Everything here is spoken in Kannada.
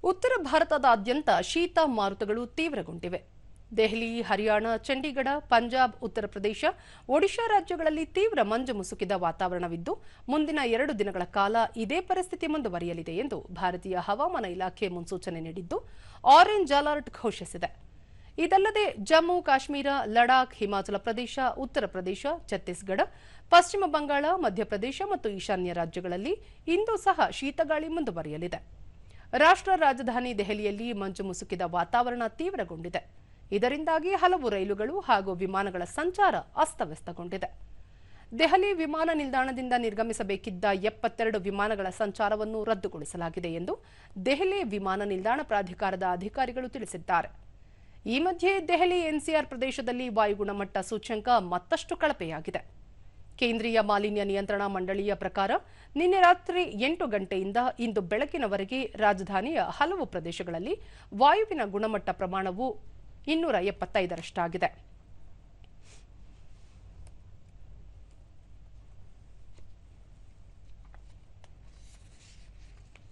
ಉತ್ತರ ಭಾರತದಾದ್ಯಂತ ಶೀತ ಮಾರುತಗಳು ತೀವ್ರಗೊಂಡಿವೆ. ದೆಹಲಿ, ಹರಿಯಾಣ, ಚಂಡೀಗಢ, ಪಂಜಾಬ್, ಉತ್ತರ ಪ್ರದೇಶ, ಒಡಿಶಾ ರಾಜ್ಯಗಳಲ್ಲಿ ತೀವ್ರ ಮಂಜು ಮುಸುಕಿದ ವಾತಾವರಣವಿದ್ದು, ಮುಂದಿನ 2 ದಿನಗಳ ಕಾಲ ಇದೇ ಪರಿಸ್ಥಿತಿ ಮುಂದುವರಿಯಲಿದೆ ಎಂದು ಭಾರತೀಯ ಹವಾಮಾನ ಇಲಾಖೆ ಮುನ್ಸೂಚನೆ ನೀಡಿದ್ದು, ಆರೆಂಜ್ ಅಲರ್ಟ್ ಘೋಷಿಸಿದೆ. ಇದಲ್ಲದೆ ಜಮ್ಮು ಕಾಶ್ಮೀರ, ಲಡಾಖ್, ಹಿಮಾಚಲ ಪ್ರದೇಶ, ಉತ್ತರ ಪ್ರದೇಶ, ಛತ್ತೀಸ್ಗಢ, ಪಶ್ಚಿಮ ಬಂಗಾಳ, ಮಧ್ಯಪ್ರದೇಶ ಮತ್ತು ಈಶಾನ್ಯ ರಾಜ್ಯಗಳಲ್ಲಿ ಇಂದು ಸಹ ಶೀತಗಾಳಿ ಮುಂದುವರಿಯಲಿದೆ. ರಾಷ್ಟ್ರ ರಾಜಧಾನಿ ದೆಹಲಿಯಲ್ಲಿ ಮಂಜು ಮುಸುಕಿದ ವಾತಾವರಣ ತೀವ್ರಗೊಂಡಿದೆ. ಇದರಿಂದಾಗಿ ಹಲವು ರೈಲುಗಳು ಹಾಗೂ ವಿಮಾನಗಳ ಸಂಚಾರ ಅಸ್ತವ್ಯಸ್ತಗೊಂಡಿದೆ. ದೆಹಲಿ ವಿಮಾನ ನಿಲ್ದಾಣದಿಂದ ನಿರ್ಗಮಿಸಬೇಕಿದ್ದ 72 ವಿಮಾನಗಳ ಸಂಚಾರವನ್ನು ರದ್ದುಗೊಳಿಸಲಾಗಿದೆ ಎಂದು ದೆಹಲಿ ವಿಮಾನ ನಿಲ್ದಾಣ ಪ್ರಾಧಿಕಾರದ ಅಧಿಕಾರಿಗಳು ತಿಳಿಸಿದ್ದಾರೆ. ಈ ಮಧ್ಯೆ ದೆಹಲಿ ಎನ್ಸಿಆರ್ ಪ್ರದೇಶದಲ್ಲಿ ವಾಯುಗುಣಮಟ್ಟ ಸೂಚ್ಯಂಕ ಮತ್ತಷ್ಟು ಕಳಪೆಯಾಗಿದೆ. ಕೇಂದ್ರೀಯ ಮಾಲಿನ್ಯ ನಿಯಂತ್ರಣ ಮಂಡಳಿಯ ಪ್ರಕಾರ ನಿನ್ನೆ ರಾತ್ರಿ 8 ಗಂಟೆಯಿಂದ ಇಂದು ಬೆಳಗಿನವರೆಗೆ ರಾಜಧಾನಿಯ ಹಲವು ಪ್ರದೇಶಗಳಲ್ಲಿ ವಾಯುವಿನ ಗುಣಮಟ್ಟ ಪ್ರಮಾಣವು 275ರಷ್ಟಾಗಿದೆ.